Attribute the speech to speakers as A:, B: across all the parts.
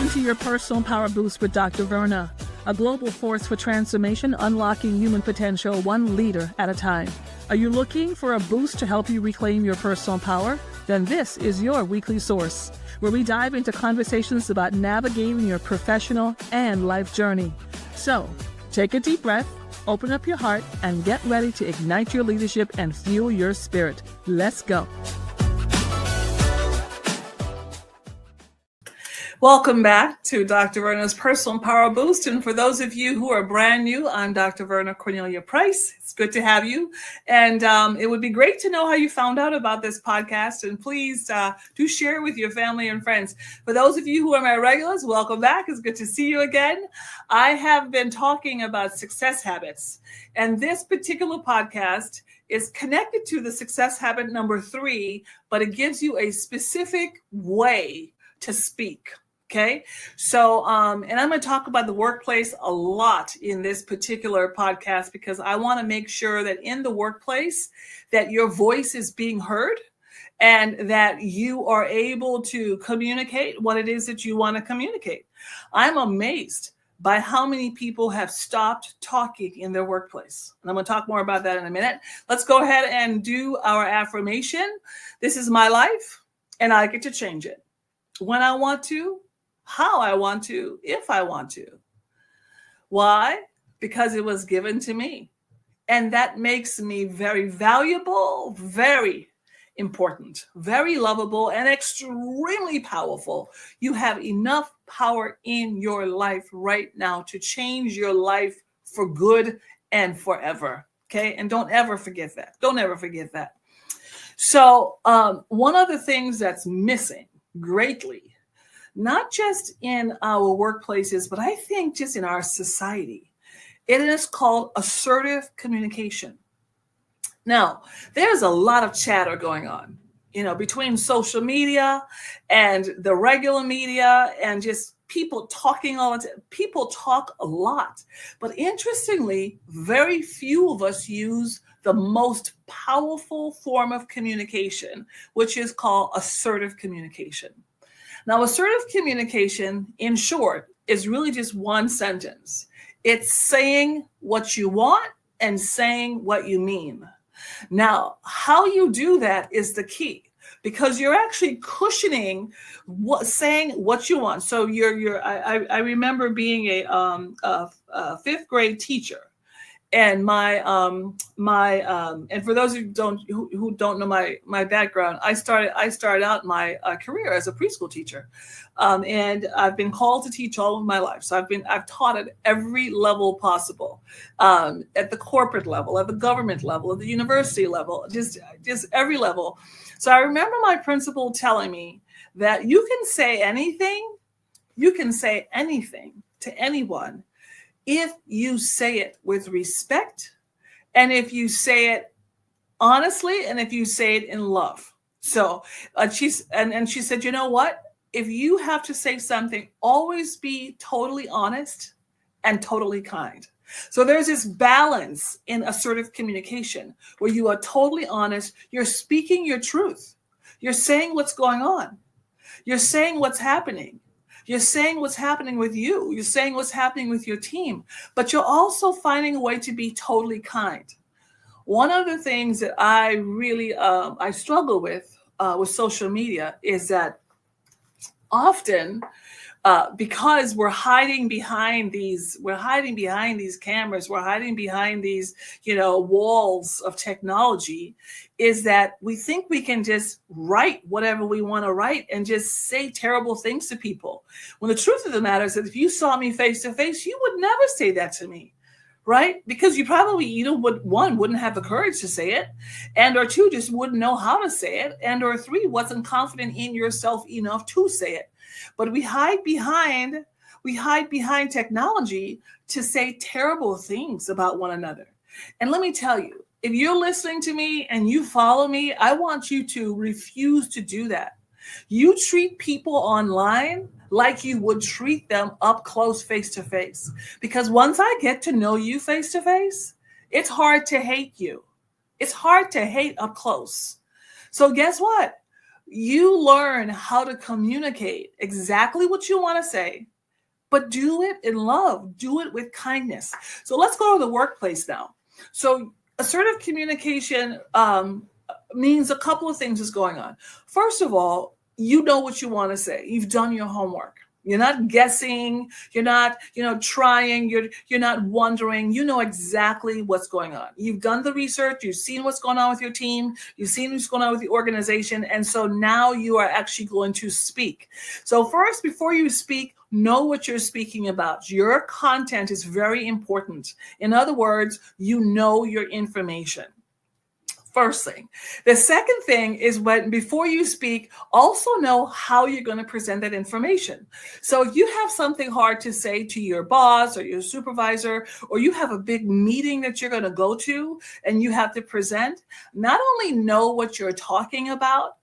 A: Welcome to your Personal Power Boost with Dr. Verna, a global force for transformation, unlocking human potential one leader at a time. Are you looking for a boost to help you reclaim your personal power? Then this is your weekly source, where we dive into conversations about navigating your professional and life journey. So, take a deep breath, open up your heart, and get ready to ignite your leadership and fuel your spirit. Let's go. Welcome back to Dr. Verna's Personal Power Boost. And for those of you who are brand new, I'm Dr. Verna Cornelia Price. It's good to have you. And it would be great to know how you found out about this podcast. And please do share it with your family and friends. For those of you who are my regulars, welcome back. It's good to see you again. I have been talking about success habits. And this particular podcast is connected to the success habit number 3, but it gives you a specific way to speak. Okay, so and I'm going to talk about the workplace a lot in this particular podcast because I want to make sure that in the workplace that your voice is being heard and that you are able to communicate what it is that you want to communicate. I'm amazed by how many people have stopped talking in their workplace. And I'm going to talk more about that in a minute. Let's go ahead and do our affirmation. This is my life, and I get to change it when I want to, how I want to, if I want to. Why? Because it was given to me. And that makes me very valuable, very important, very lovable, and extremely powerful. You have enough power in your life right now to change your life for good and forever. Okay? And don't ever forget that. Don't ever forget that. So one of the things that's missing greatly, not just in our workplaces, but I think just in our society, it is called assertive communication. Now, there's a lot of chatter going on, between social media and the regular media and just people talking all the time. People talk a lot, but interestingly, very few of us use the most powerful form of communication, which is called assertive communication. Now, assertive communication, in short, is really just one sentence. It's saying what you want and saying what you mean. Now, how you do that is the key, because you're actually cushioning saying what you want. So I remember being a fifth grade teacher. And and for those who don't know my background, I started out my career as a preschool teacher, and I've been called to teach all of my life. So I've taught at every level possible, at the corporate level, at the government level, at the university level, just every level. So I remember my principal telling me that you can say anything to anyone if you say it with respect, and if you say it honestly, and if you say it in love. So she said, you know what? If you have to say something, always be totally honest and totally kind. So there's this balance in assertive communication where you are totally honest. You're speaking your truth. You're saying what's going on. You're saying what's happening. You're saying what's happening with you. You're saying what's happening with your team, but you're also finding a way to be totally kind. One of the things that I really I struggle with social media is that often because we're hiding behind these cameras, we're hiding behind these walls of technology, is that we think we can just write whatever we want to write and just say terrible things to people. When the truth of the matter is that if you saw me face to face, you would never say that to me, right? Because you probably wouldn't have the courage to say it, and or 2, just wouldn't know how to say it, and or 3, wasn't confident in yourself enough to say it. But we hide behind technology to say terrible things about one another. And let me tell you, if you're listening to me and you follow me, I want you to refuse to do that. You treat people online like you would treat them up close, face to face. Because once I get to know you face to face, it's hard to hate you. It's hard to hate up close. So guess what? You learn how to communicate exactly what you want to say, but do it in love, do it with kindness. So let's go to the workplace now. So assertive communication means a couple of things is going on. First of all, you know what you want to say. You've done your homework. You're not guessing. You're not, trying. You're not wondering. You know exactly what's going on. You've done the research. You've seen what's going on with your team. You've seen what's going on with the organization. And so now you are actually going to speak. So first, before you speak, know what you're speaking about. Your content is very important. In other words, you know your information. First thing. The second thing is when before you speak, also know how you're going to present that information. So if you have something hard to say to your boss or your supervisor, or you have a big meeting that you're going to go to and you have to present, not only know what you're talking about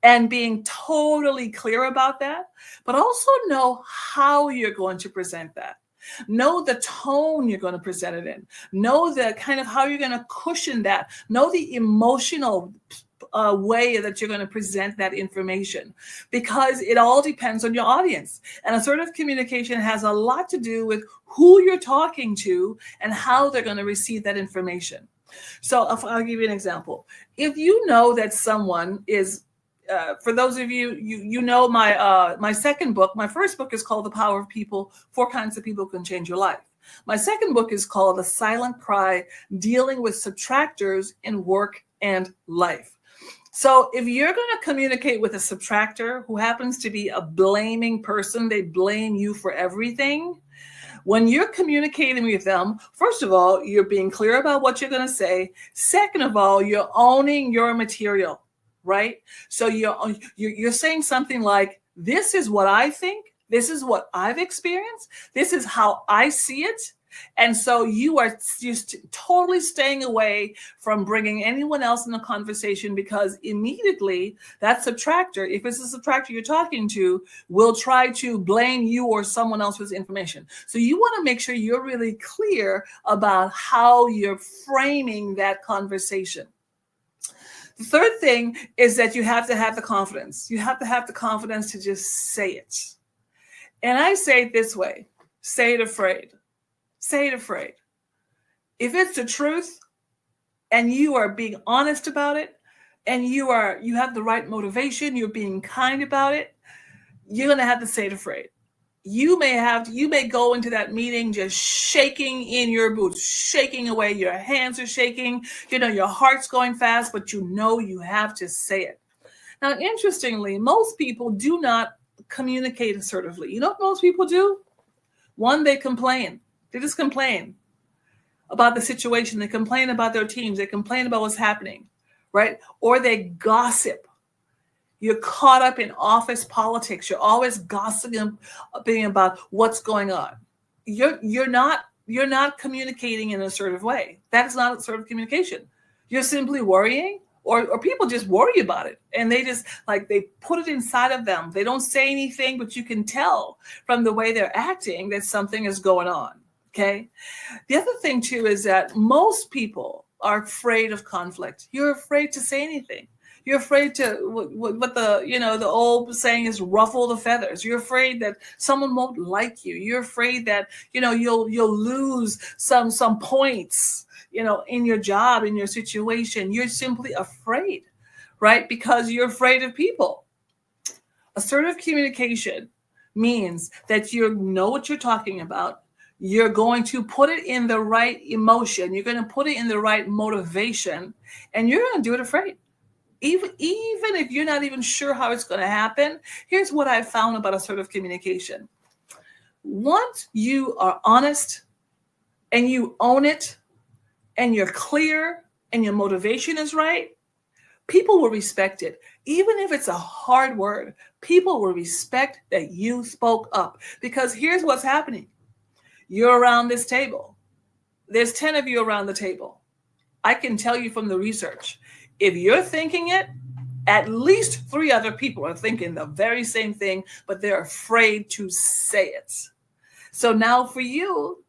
A: and being totally clear about that, but also know how you're going to present that. Know the tone you're going to present it in. Know the kind of how you're going to cushion that. Know the emotional way that you're going to present that information, because it all depends on your audience. And assertive communication has a lot to do with who you're talking to and how they're going to receive that information. So I'll give you an example. If you know that someone is for those of you, you know my second book. My first book is called The Power of People, 4 Kinds of People Who Can Change Your Life. My second book is called The Silent Cry, Dealing with Subtractors in Work and Life. So if you're going to communicate with a subtractor who happens to be a blaming person, they blame you for everything. When you're communicating with them, first of all, you're being clear about what you're going to say. Second of all, you're owning your material. Right? So you're saying something like, this is what I think. This is what I've experienced. This is how I see it. And so you are just totally staying away from bringing anyone else in the conversation, because immediately that subtractor, if it's a subtractor you're talking to, will try to blame you or someone else with information. So you want to make sure you're really clear about how you're framing that conversation. The third thing is that you have to have the confidence. You have to have the confidence to just say it. And I say it this way: say it afraid. Say it afraid. If it's the truth and you are being honest about it, and you have the right motivation, you're being kind about it, you're going to have to say it afraid. You may go into that meeting just shaking in your boots, shaking away. Your hands are shaking, your heart's going fast, but you have to say it. Now, interestingly, most people do not communicate assertively. You know what most people do? One, they complain. They just complain about the situation. They complain about their teams. They complain about what's happening, right? Or they gossip. You're caught up in office politics. You're always gossiping about what's going on. You're not communicating in an assertive way. That is not assertive communication. You're simply worrying, or people just worry about it, and they just they put it inside of them. They don't say anything, but you can tell from the way they're acting that something is going on. Okay. The other thing too is that most people are afraid of conflict. You're afraid to say anything. You're afraid to what the old saying is, ruffle the feathers. You're afraid that someone won't like you. You're afraid that you'll lose some points in your job, in your situation. You're simply afraid, right? Because you're afraid of people. Assertive communication means that you know what you're talking about. You're going to put it in the right emotion. You're going to put it in the right motivation, and you're going to do it afraid. Even if you're not even sure how it's going to happen, here's what I've found about assertive communication. Once you are honest and you own it and you're clear and your motivation is right, people will respect it. Even if it's a hard word, people will respect that you spoke up. Because here's what's happening. You're around this table. There's 10 of you around the table. I can tell you from the research, if you're thinking it, at least 3 other people are thinking the very same thing, but they're afraid to say it. So now for you,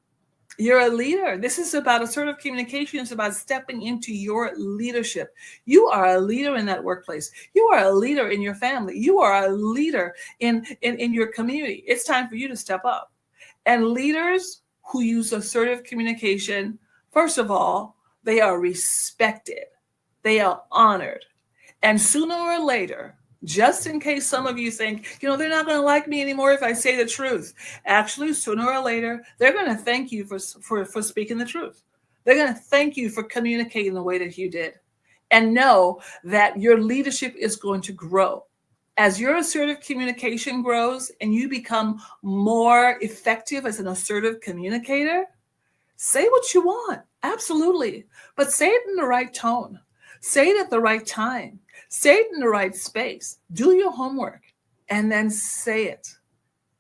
A: You're a leader. This is about assertive communication. It's about stepping into your leadership. You are a leader in that workplace. You are a leader in your family. You are a leader in your community. It's time for you to step up. And leaders who use assertive communication, first of all, they are respected. They are honored. And sooner or later, just in case some of you think, they're not going to like me anymore if I say the truth. Actually, sooner or later, they're going to thank you for speaking the truth. They're going to thank you for communicating the way that you did. And know that your leadership is going to grow. As your assertive communication grows and you become more effective as an assertive communicator, say what you want. Absolutely. But say it in the right tone. Say it at the right time. Say it in the right space. Do your homework and then say it.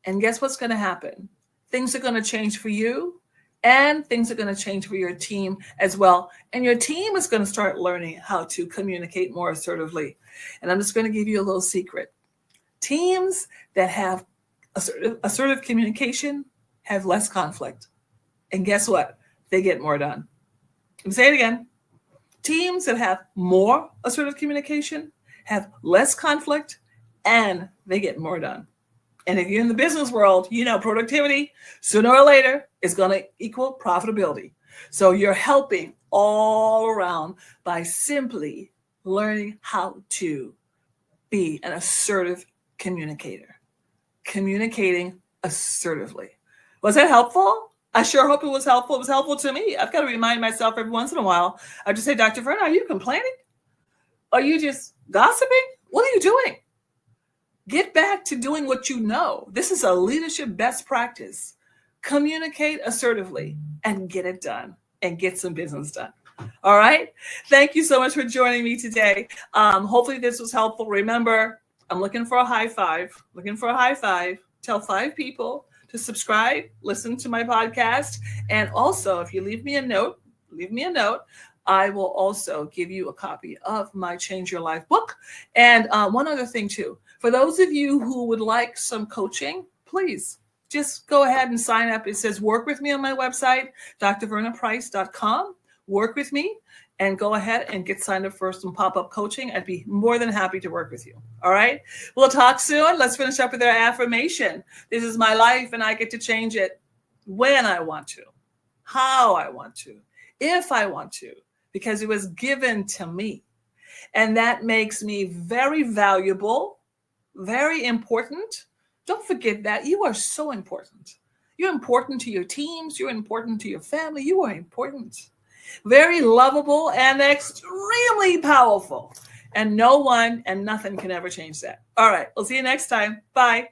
A: And guess what's going to happen? Things are going to change for you and things are going to change for your team as well. And your team is going to start learning how to communicate more assertively. And I'm just going to give you a little secret. Teams that have assertive communication have less conflict. And guess what? They get more done. Let me say it again. Teams that have more assertive communication have less conflict and they get more done. And if you're in the business world, productivity sooner or later is going to equal profitability. So you're helping all around by simply learning how to be an assertive communicator, communicating assertively. Was that helpful? I sure hope it was helpful. It was helpful to me. I've got to remind myself every once in a while. I just say, Dr. Verna, are you complaining? Are you just gossiping? What are you doing? Get back to doing what you know. This is a leadership best practice. Communicate assertively and get it done and get some business done. All right. Thank you so much for joining me today. Hopefully this was helpful. Remember, I'm looking for a high five. Tell 5 people to subscribe, listen to my podcast. And also, if you leave me a note, I will also give you a copy of my Change Your Life book. And one other thing too, for those of you who would like some coaching, please just go ahead and sign up. It says work with me on my website, drvernaprice.com. Work with me and go ahead and get signed up for some pop-up coaching. I'd be more than happy to work with you. All right. We'll talk soon. Let's finish up with our affirmation. This is my life and I get to change it when I want to, how I want to, if I want to, because it was given to me. And that makes me very valuable, very important. Don't forget that you are so important. You're important to your teams. You're important to your family. You are important. Very lovable and extremely powerful. And no one and nothing can ever change that. All right. We'll see you next time. Bye.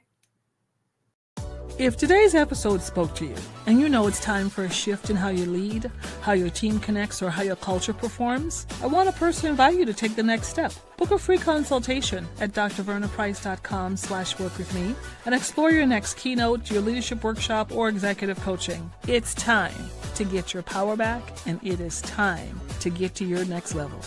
A: If today's episode spoke to you and you know it's time for a shift in how you lead, how your team connects, or how your culture performs, I want to personally invite you to take the next step. Book a free consultation at drvernaprice.com/workwithme and explore your next keynote, your leadership workshop, or executive coaching. It's time to get your power back, and it is time to get to your next level.